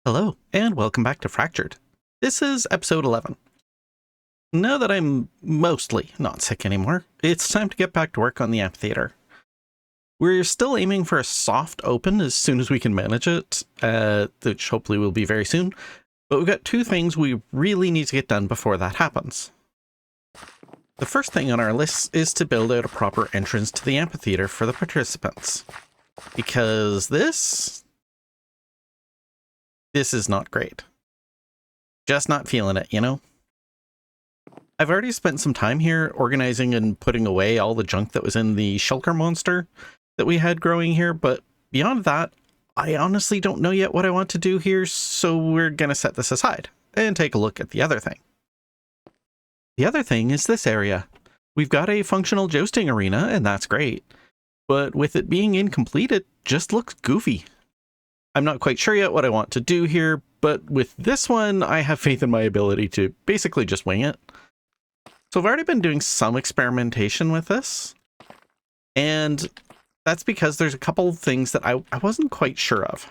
Hello, and welcome back to Fractured. This is episode 11. Now that I'm mostly not sick anymore, it's time to get back to work on the amphitheater. We're still aiming for a soft open as soon as we can manage it, which hopefully will be very soon, but we've got two things we really need to get done before that happens. The first thing on our list is to build out a proper entrance to the amphitheater for the participants, because this is not great. Just not feeling it, you know? I've already spent some time here organizing and putting away all the junk that was in the shulker monster that we had growing here, but beyond that, I honestly don't know yet what I want to do here, so we're gonna set this aside and take a look at the other thing. The other thing is this area. We've got a functional jousting arena, and that's great, but with it being incomplete, it just looks goofy. I'm not quite sure yet what I want to do here, but with this one, I have faith in my ability to basically just wing it. So I've already been doing some experimentation with this, and that's because there's a couple of things that I wasn't quite sure of.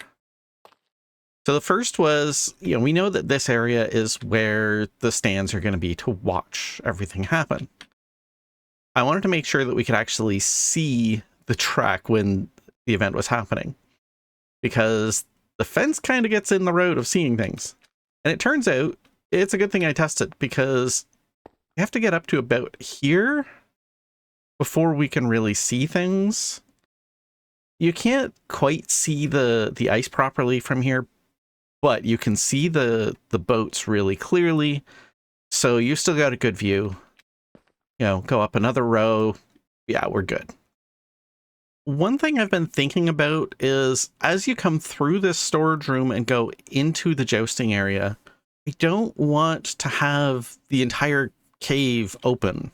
So the first was, we know that this area is where the stands are going to be to watch everything happen. I wanted to make sure that we could actually see the track when the event was happening, because the fence kind of gets in the road of seeing things. And it turns out it's a good thing I tested, because you have to get up to about here before we can really see things. You can't quite see the ice properly from here, but you can see the boats really clearly. So you still got a good view. Go up another row. Yeah, we're good. One thing I've been thinking about is, as you come through this storage room and go into the jousting area, I don't want to have the entire cave open.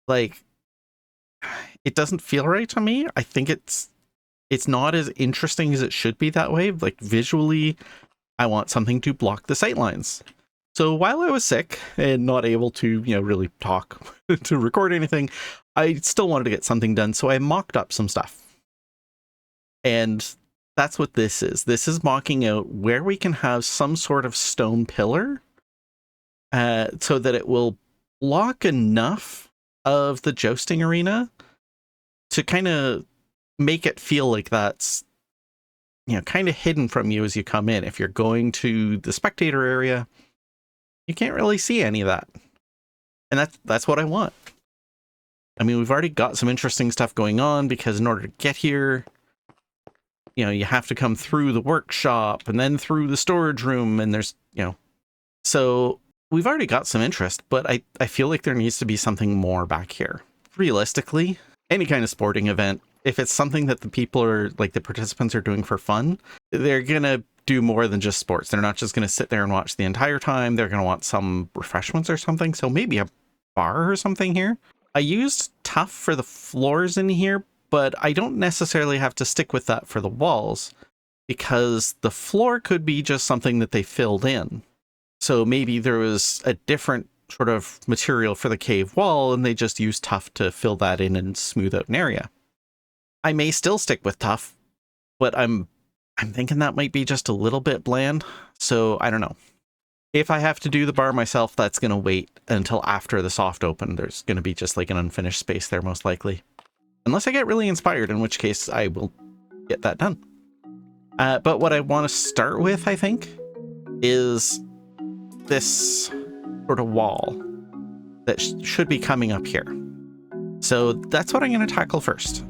Like, it doesn't feel right to me. I think it's not as interesting as it should be that way. Like, visually, I want something to block the sightlines. So while I was sick and not able to, really talk to record anything, I still wanted to get something done, so I mocked up some stuff. And that's what this is. This is mocking out where we can have some sort of stone pillar so that it will block enough of the jousting arena to kind of make it feel like that's, kind of hidden from you as you come in. If you're going to the spectator area, you can't really see any of that. And that's what I want. I mean, we've already got some interesting stuff going on, because in order to get here, you have to come through the workshop and then through the storage room, and there's, so we've already got some interest, but I feel like there needs to be something more back here. Realistically, any kind of sporting event, if it's something that the people are, like the participants are doing for fun, they're going to do more than just sports. They're not just going to sit there and watch the entire time. They're going to want some refreshments or something. So maybe a bar or something here. I used tuff for the floors in here, but I don't necessarily have to stick with that for the walls, because the floor could be just something that they filled in. So maybe there was a different sort of material for the cave wall, and they just used tuff to fill that in and smooth out an area. I may still stick with tuff, but I'm thinking that might be just a little bit bland, so I don't know. If I have to do the bar myself, that's going to wait until after the soft open. There's going to be just like an unfinished space there, most likely. Unless I get really inspired, in which case I will get that done. But what I want to start with, I think, is this sort of wall that should be coming up here. So that's what I'm going to tackle first.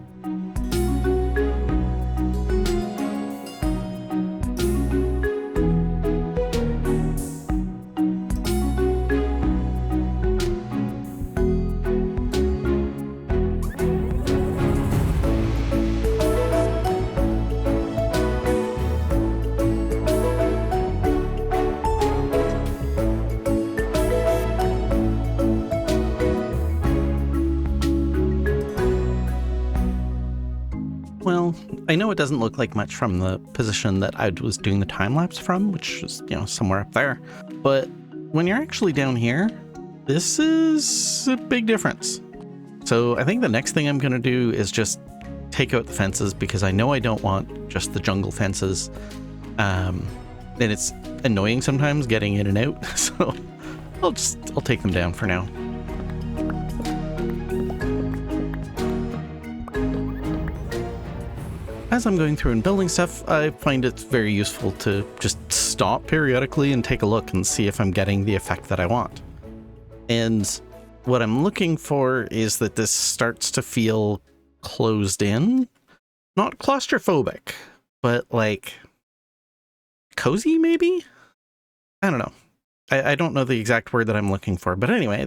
Well, I know it doesn't look like much from the position that I was doing the time-lapse from, which is, somewhere up there. But when you're actually down here, this is a big difference. So I think the next thing I'm going to do is just take out the fences, because I know I don't want just the jungle fences. And it's annoying sometimes getting in and out, so I'll take them down for now. As I'm going through and building stuff, I find it very useful to just stop periodically and take a look and see if I'm getting the effect that I want. And what I'm looking for is that this starts to feel closed in, not claustrophobic, but like cozy maybe? I don't know. I don't know the exact word that I'm looking for, but anyway,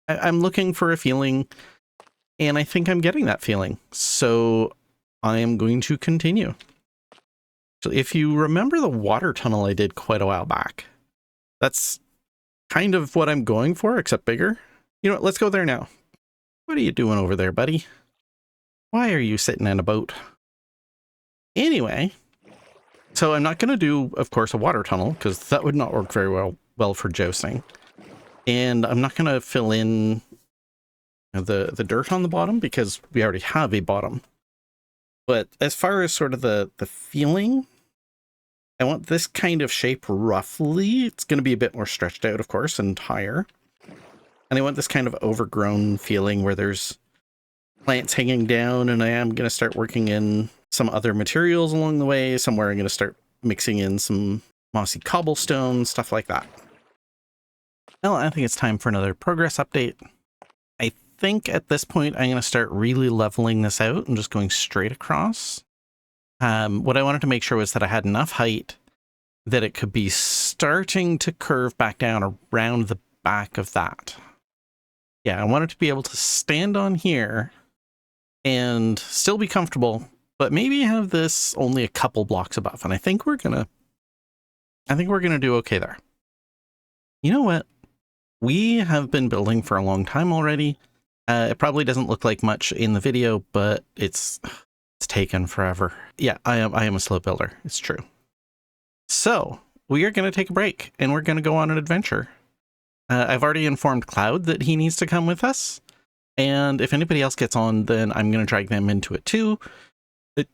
I'm looking for a feeling, and I think I'm getting that feeling. So I am going to continue. So if you remember the water tunnel I did quite a while back, that's kind of what I'm going for, except bigger. You know what? Let's go there now. What are you doing over there, buddy? Why are you sitting in a boat? Anyway, so I'm not going to do, of course, a water tunnel, because that would not work very well for jousting. And I'm not going to fill in the dirt on the bottom, because we already have a bottom. But as far as sort of the feeling, I want this kind of shape roughly. It's going to be a bit more stretched out, of course, and higher. And I want this kind of overgrown feeling where there's plants hanging down, and I am going to start working in some other materials along the way. Somewhere I'm going to start mixing in some mossy cobblestone, stuff like that. Well, I think it's time for another progress update. I think at this point I'm going to start really leveling this out and just going straight across. What I wanted to make sure was that I had enough height that it could be starting to curve back down around the back of that. Yeah, I wanted to be able to stand on here and still be comfortable, but maybe have this only a couple blocks above. And I think we're gonna do okay there. You know what? We have been building for a long time already. It probably doesn't look like much in the video, but it's taken forever. Yeah, I am a slow builder. It's true. So we are going to take a break and we're going to go on an adventure. I've already informed Cloud that he needs to come with us. And if anybody else gets on, then I'm going to drag them into it too.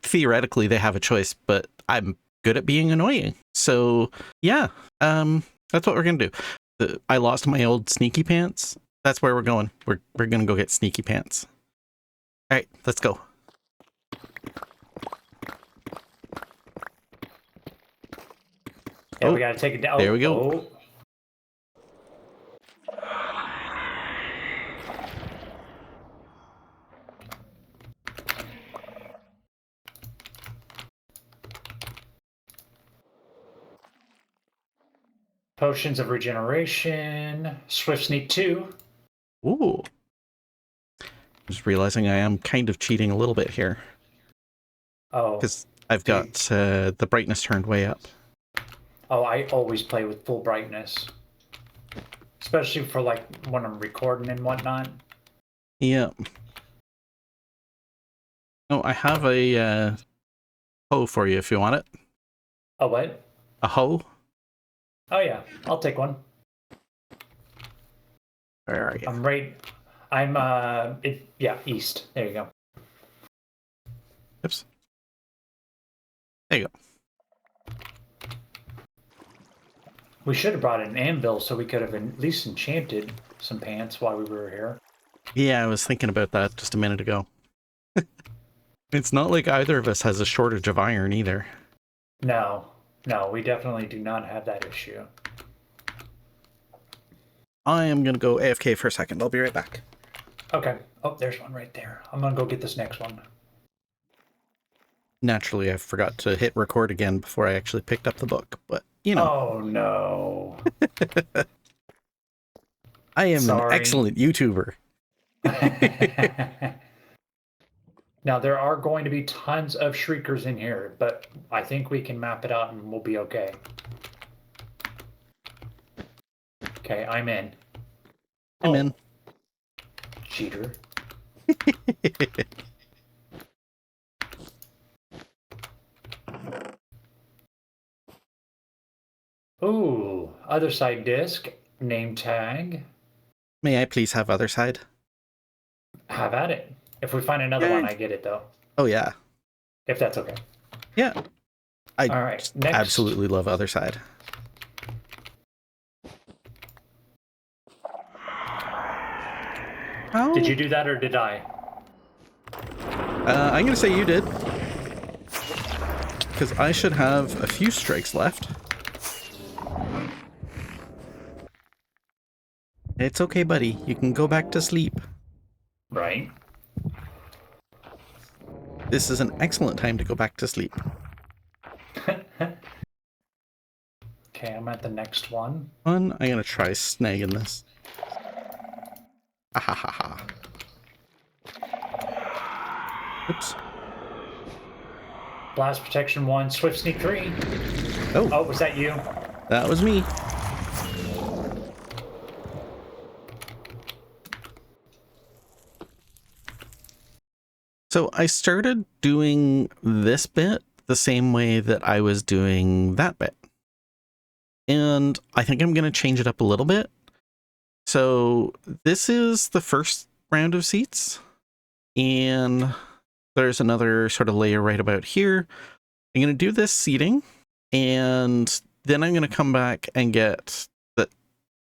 Theoretically, they have a choice, but I'm good at being annoying. So yeah, that's what we're going to do. I lost my old sneaky pants. That's where we're going. We're going to go get sneaky pants. All right, let's go. Yeah, we gotta take it down. There we go. Oh. Potions of regeneration. Swift sneak 2. Ooh. Just realizing I am kind of cheating a little bit here. Oh. Because I've got the brightness turned way up. Oh, I always play with full brightness. Especially for like when I'm recording and whatnot. Yeah. Oh, I have a hoe for you if you want it. A what? A hoe? Oh yeah, I'll take one. Where are you? Yeah, east. There you go. Oops. There you go. We should have brought an anvil so we could have at least enchanted some pants while we were here. Yeah, I was thinking about that just a minute ago. It's not like either of us has a shortage of iron either. No, we definitely do not have that issue. I am going to go AFK for a second. I'll be right back. Okay. Oh, there's one right there. I'm going to go get this next one. Naturally, I forgot to hit record again before I actually picked up the book, but you know. Oh, no. I am an excellent YouTuber. Now, there are going to be tons of shriekers in here, but I think we can map it out and we'll be okay. Okay, I'm in. I'm in. Cheater. Ooh, other side disc, name tag. May I please have other side? Have at it. If we find another one, I get it though. Oh yeah. If that's okay. Yeah. I All right, next. absolutely love other side. How? Did you do that or did I? I'm going to say you did. Because I should have a few strikes left. It's okay, buddy. You can go back to sleep. Right. This is an excellent time to go back to sleep. Okay, I'm at the next one. I'm going to try snagging this. Ah ha ha ha. Oops. Blast protection 1, swift sneak 3. Oh, Oh, was that you? that was me. So I started doing this bit the same way that I was doing that bit. And I think I'm going to change it up a little bit. So this is the first round of seats. And there's another sort of layer right about here. I'm going to do this seating. And then I'm going to come back and get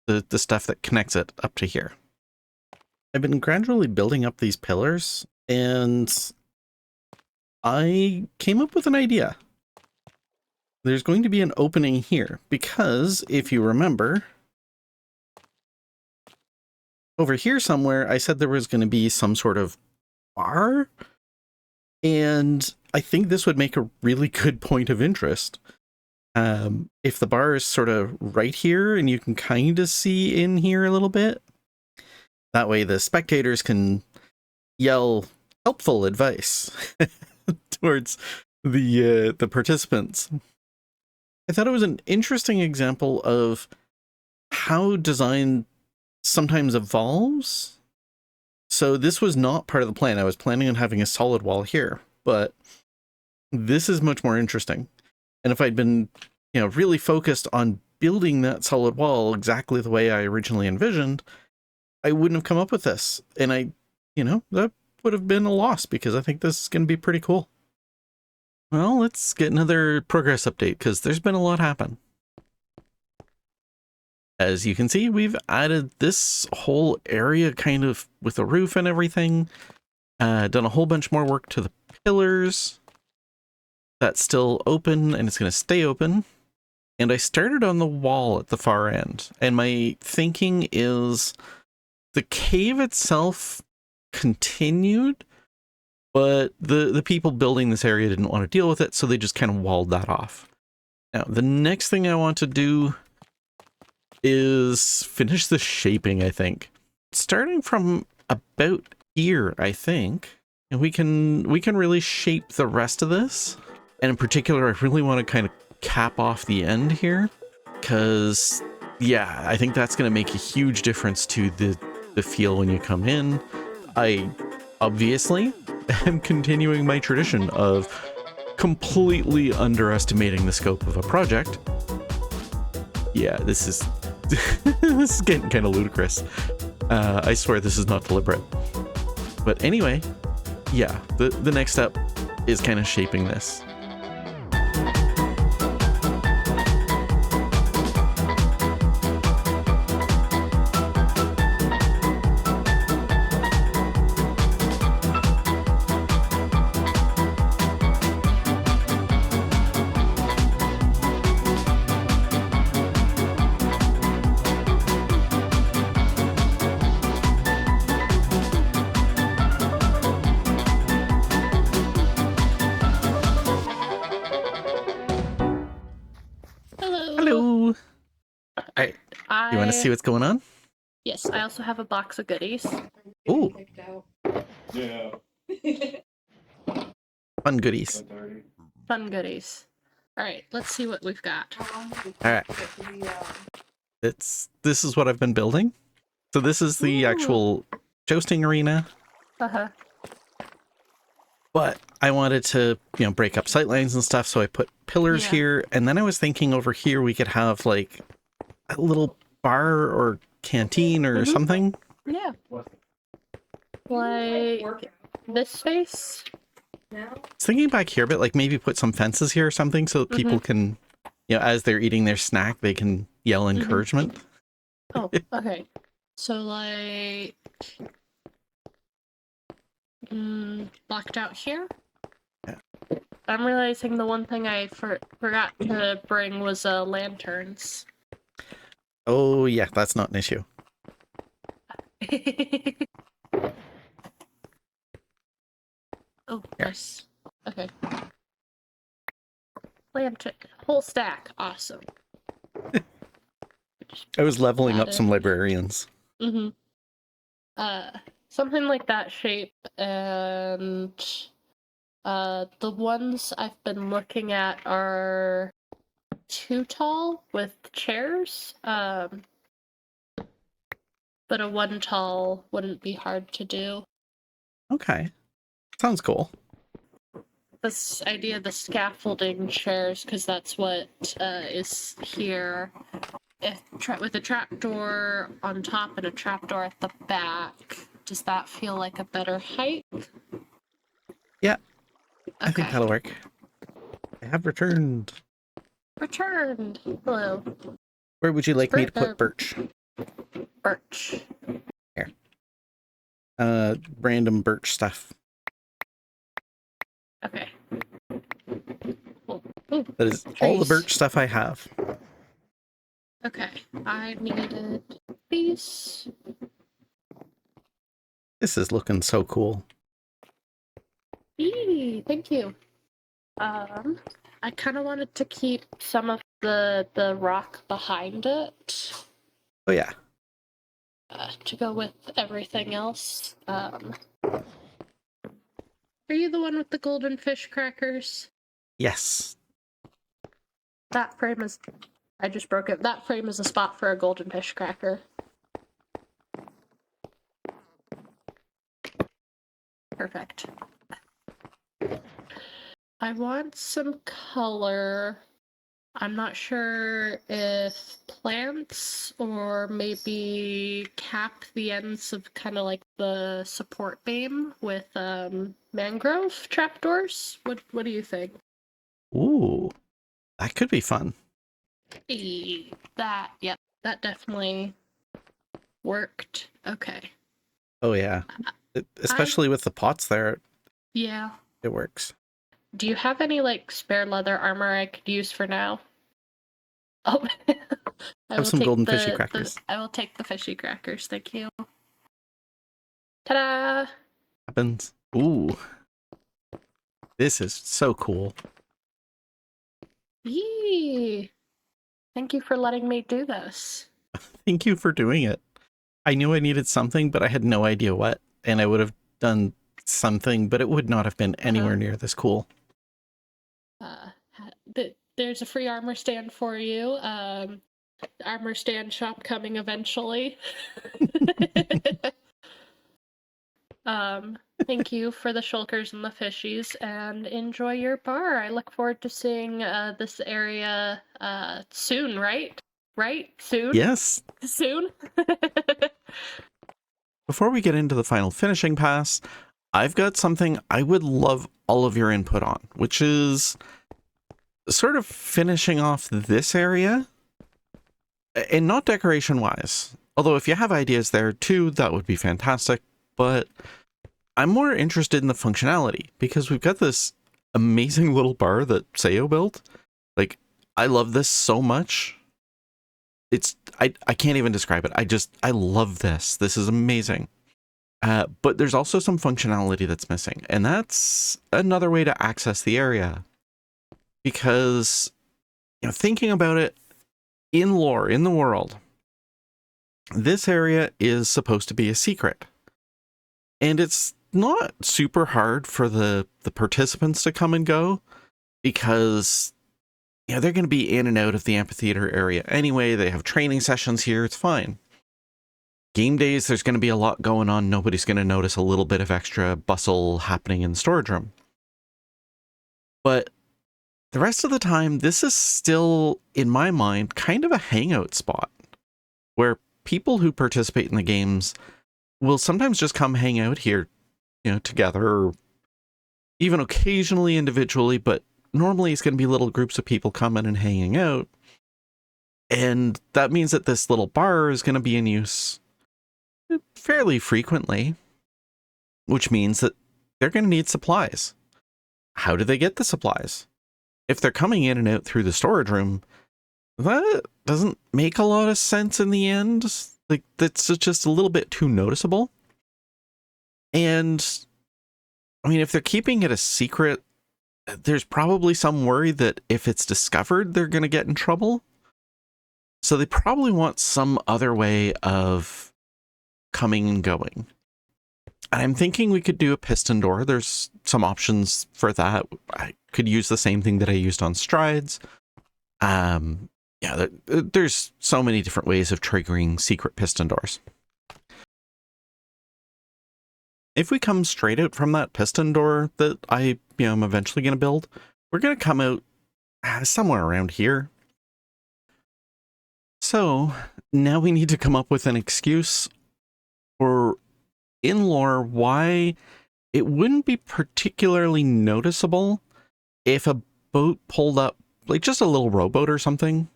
the stuff that connects it up to here. I've been gradually building up these pillars. And I came up with an idea. There's going to be an opening here because if you remember, over here somewhere, I said there was going to be some sort of bar. And I think this would make a really good point of interest. If the bar is sort of right here and you can kind of see in here a little bit, that way the spectators can yell helpful advice towards the participants. I thought it was an interesting example of how design sometimes evolves. So this was not part of the plan. I was planning on having a solid wall here, but this is much more interesting. And if I'd been, really focused on building that solid wall exactly the way I originally envisioned, I wouldn't have come up with this. And that would have been a loss because I think this is going to be pretty cool. Well, let's get another progress update because there's been a lot happen. As you can see, we've added this whole area kind of with a roof and everything. Done a whole bunch more work to the pillars. That's still open and it's going to stay open. And I started on the wall at the far end. And my thinking is the cave itself continued, but the people building this area didn't want to deal with it, so they just kind of walled that off. Now, the next thing I want to do is finish the shaping, I think. Starting from about here, I think, and we can really shape the rest of this. And in particular, I really want to kind of cap off the end here, because, yeah, I think that's going to make a huge difference to the feel when you come in. I obviously am continuing my tradition of completely underestimating the scope of a project. Yeah, this is this is getting kind of ludicrous. I swear this is not deliberate. But anyway, yeah, the next step is kind of shaping this. Hello. All right. You want to see what's going on? Yes, I also have a box of goodies. Ooh. Yeah. Fun goodies. Fun goodies. All right, let's see what we've got. All right. This is what I've been building. So this is the actual jousting arena. Uh-huh. But I wanted to, break up sightlines and stuff, so I put pillars here. And then I was thinking over here we could have like a little bar or canteen or something. Yeah. Like this space? was thinking back here, but like maybe put some fences here or something so that people can, as they're eating their snack, they can yell encouragement. Oh, okay. So like, blocked out here. Yeah. I'm realizing the one thing I forgot to bring was lanterns. Oh yeah, that's not an issue. Oh, Here. nice. Okay. Lantern, whole stack, awesome. I was leveling up Got some it. librarians. Something like that shape, and the ones I've been looking at are too tall with chairs, but a one tall wouldn't be hard to do. Okay, sounds cool. This idea of the scaffolding chairs, because that's what is here. With a trapdoor on top and a trapdoor at the back, does that feel like a better height? Yeah, Okay. I think that'll work. I have returned. Returned. Hello. Where would you like me to put Birch? Birch. Here. Random Birch stuff. Okay. Ooh, That is all the trees. Birch stuff I have. Okay. I needed these. This is looking so cool. Eee, thank you. I kind of wanted to keep some of the rock behind it. Oh yeah. To go with everything else. Are you the one with the golden fish crackers? Yes. That frame is... I just broke it. That frame is a spot for a golden fish cracker. Perfect. I want some color. I'm not sure if plants or maybe cap the ends of kind of like the support beam with mangrove trapdoors. What do you think? Ooh, that could be fun. Yep, that definitely worked. Okay. Oh yeah. Especially with the pots there, Yeah. it works. Do you have any like spare leather armor I could use for now? Oh, I Have some golden fishy crackers. I will take the fishy crackers. Thank you. Ta-da! Happens. Ooh. This is so cool. Yee! Thank you for letting me do this. Thank you for doing it. I knew I needed something, but I had no idea what. And I would have done something, but it would not have been anywhere near this cool. There's a free armor stand for you. Armor stand shop coming eventually. Thank you for the shulkers and the fishies, and enjoy your bar. I look forward to seeing this area soon, right? Right? Soon? Yes. Soon? Before we get into the final finishing pass, I've got something I would love all of your input on, which is sort of finishing off this area, and not decoration wise. Although if you have ideas there too, that would be fantastic. But I'm more interested in the functionality, because we've got this amazing little bar that Sayo built. Like, I love this so much. I can't even describe it. I love this. This is amazing. But there's also some functionality that's missing, and that's another way to access the area. Because, thinking about it in lore, in the world, this area is supposed to be a secret. And it's not super hard for the participants to come and go, because they're going to be in and out of the amphitheater area anyway. They have training sessions here. It's fine. Game days, there's going to be a lot going on. Nobody's going to notice a little bit of extra bustle happening in the storage room. But the rest of the time, this is still, in my mind, kind of a hangout spot where people who participate in the games will sometimes just come hang out here, together, or even occasionally individually, but normally it's going to be little groups of people coming and hanging out. And that means that this little bar is going to be in use fairly frequently, which means that they're going to need supplies. How do they get the supplies? If they're coming in and out through the storage room, that doesn't make a lot of sense in the end. Like, that's just a little bit too noticeable. And I mean, if they're keeping it a secret, there's probably some worry that if it's discovered, they're going to get in trouble. So they probably want some other way of coming and going. And I'm thinking we could do a piston door. There's some options for that. I could use the same thing that I used on Strides. Yeah, there's so many different ways of triggering secret piston doors. If we come straight out from that piston door that I am eventually going to build, we're going to come out somewhere around here. So now we need to come up with an excuse for in lore why it wouldn't be particularly noticeable if a boat pulled up, like just a little rowboat or something,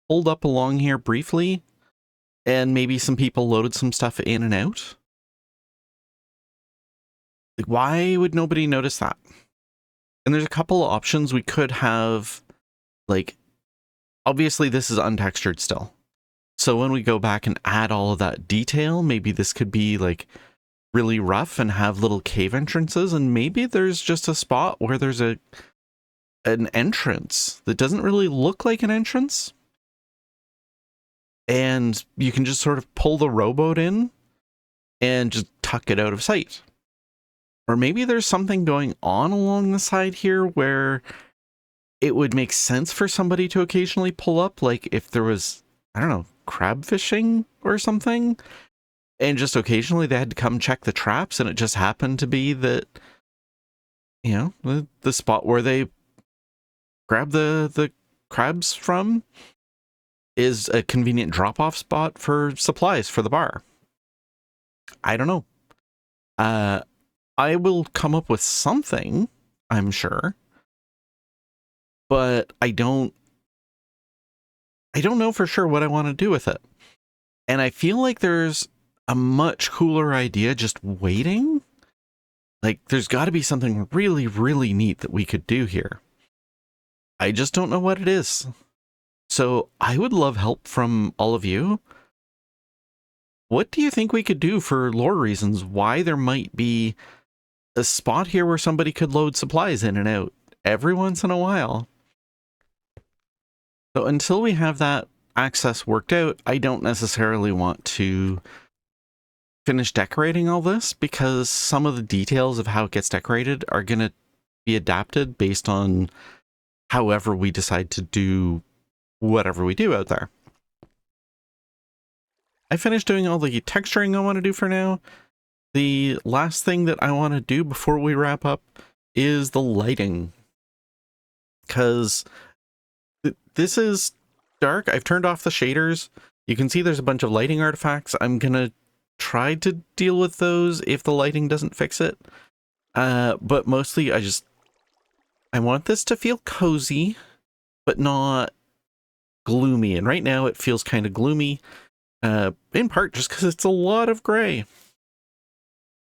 pulled up along here briefly, and maybe some people loaded some stuff in and out. Like, why would nobody notice that? And there's a couple of options. We could have, like, obviously this is untextured still. So when we go back and add all of that detail, maybe this could be like really rough and have little cave entrances, and maybe there's just a spot where there's an entrance that doesn't really look like an entrance. And you can just sort of pull the rowboat in and just tuck it out of sight. Or maybe there's something going on along the side here where it would make sense for somebody to occasionally pull up, like if there was, I don't know, crab fishing or something, and just occasionally they had to come check the traps, and it just happened to be that, you know, the spot where they grab the crabs from is a convenient drop-off spot for supplies for the bar. I don't know. I will come up with something, I'm sure, but I don't know for sure what I want to do with it. And I feel like there's a much cooler idea just waiting. Like, there's got to be something really, really neat that we could do here. I just don't know what it is. So I would love help from all of you. What do you think we could do for lore reasons? Why there might be a spot here where somebody could load supplies in and out every once in a while. So until we have that access worked out, I don't necessarily want to finish decorating all this, because some of the details of how it gets decorated are going to be adapted based on however we decide to do whatever we do out there. I finished doing all the texturing I want to do for now. The last thing that I want to do before we wrap up is the lighting. Because this is dark. I've turned off the shaders. You can see there's a bunch of lighting artifacts. I'm going to try to deal with those if the lighting doesn't fix it. But mostly I want this to feel cozy, but not gloomy. And right now it feels kind of gloomy, in part just because it's a lot of gray.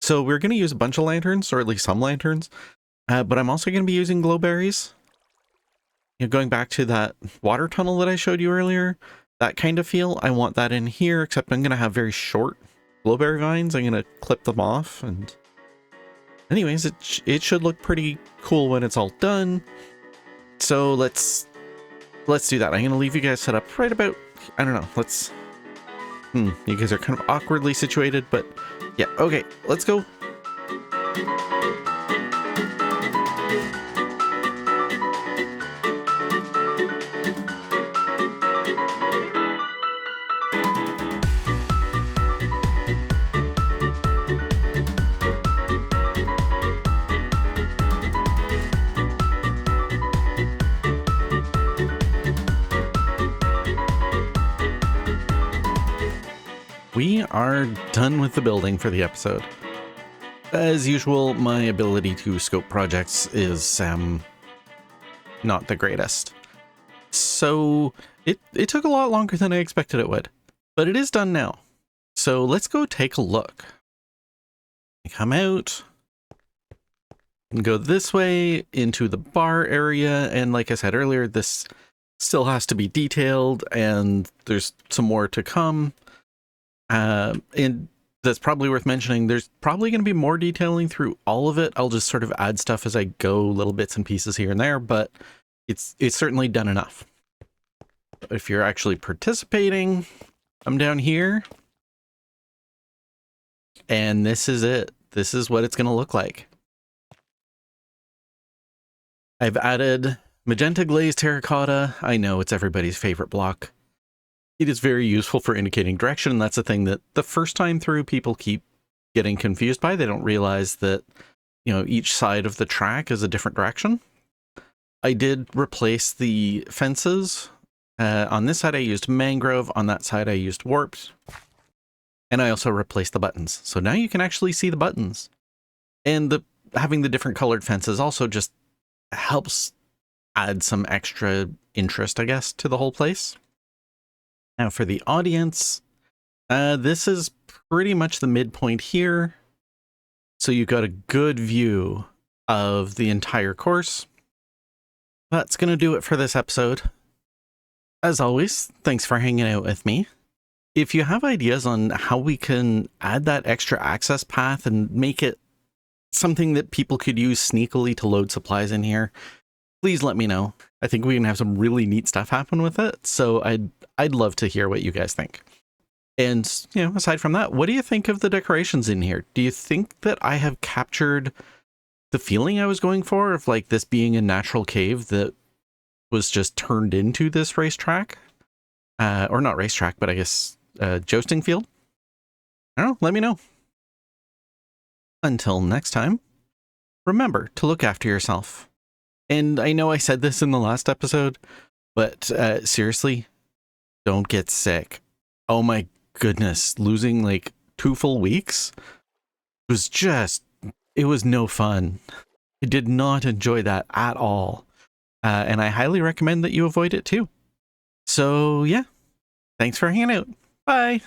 So we're going to use a bunch of lanterns, or at least some lanterns, but I'm also going to be using glowberries. You know, going back to that water tunnel that I showed you earlier, that kind of feel, I want that in here, except I'm going to have very short glowberry vines. I'm going to clip them off, and anyways, it should look pretty cool when it's all done. So let's do that. I'm going to leave you guys set up right about, I don't know, you guys are kind of awkwardly situated, but yeah, okay, let's go. We are done with the building for the episode. As usual, my ability to scope projects is not the greatest. So it took a lot longer than I expected it would, but it is done now. So let's go take a look. Come out and go this way into the bar area. And like I said earlier, this still has to be detailed and there's some more to come. And that's probably worth mentioning. There's probably going to be more detailing through all of it. I'll just sort of add stuff as I go, little bits and pieces here and there, but it's certainly done enough. If you're actually participating, I'm down here. And this is it. This is what it's going to look like. I've added magenta glazed terracotta. I know it's everybody's favorite block. It is very useful for indicating direction. And that's the thing that the first time through people keep getting confused by. They don't realize that, you know, each side of the track is a different direction. I did replace the fences. On this side I used mangrove. On that side I used warped. And I also replaced the buttons. So now you can actually see the buttons. And having the different colored fences also just helps add some extra interest, I guess, to the whole place. Now for the audience, this is pretty much the midpoint here. So you've got a good view of the entire course. That's going to do it for this episode. As always, thanks for hanging out with me. If you have ideas on how we can add that extra access path and make it something that people could use sneakily to load supplies in here, please let me know. I think we can have some really neat stuff happen with it. So I'd love to hear what you guys think. And, you know, aside from that, what do you think of the decorations in here? Do you think that I have captured the feeling I was going for of like this being a natural cave that was just turned into this racetrack? Or not racetrack, but I guess jousting field? I don't know, let me know. Until next time, remember to look after yourself. And I know I said this in the last episode, but seriously, don't get sick. Oh my goodness, losing like 2 full weeks was it was no fun. I did not enjoy that at all. And I highly recommend that you avoid it too. So yeah, thanks for hanging out. Bye.